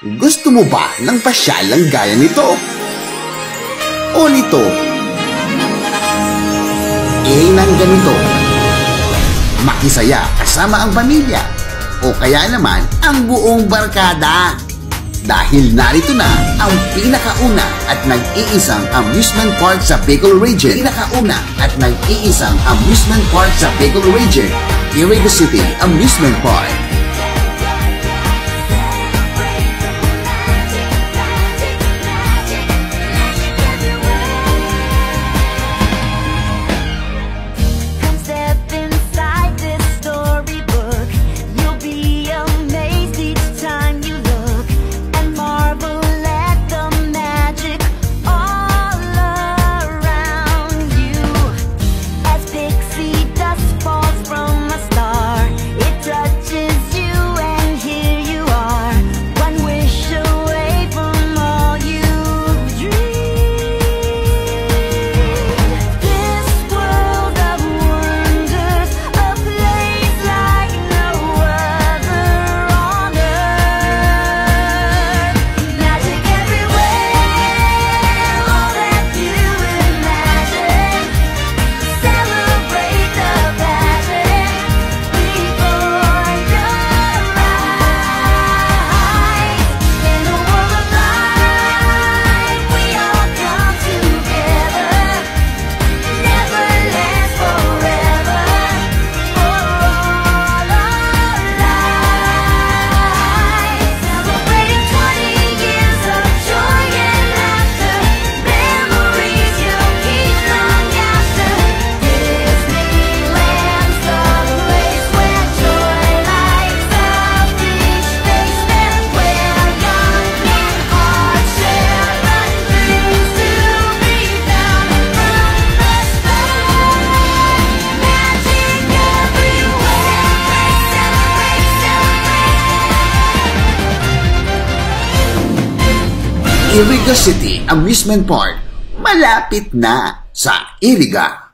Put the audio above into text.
Gusto mo ba ng pasyalang gaya nito? O nito? Nang ganito. Makisaya kasama ang pamilya. O kaya naman ang buong barkada. Dahil narito na ang pinakauna at nag-iisang amusement park sa Bicol Region. Iriga City Amusement Park. Iriga City Amusement Park, malapit na sa Iriga.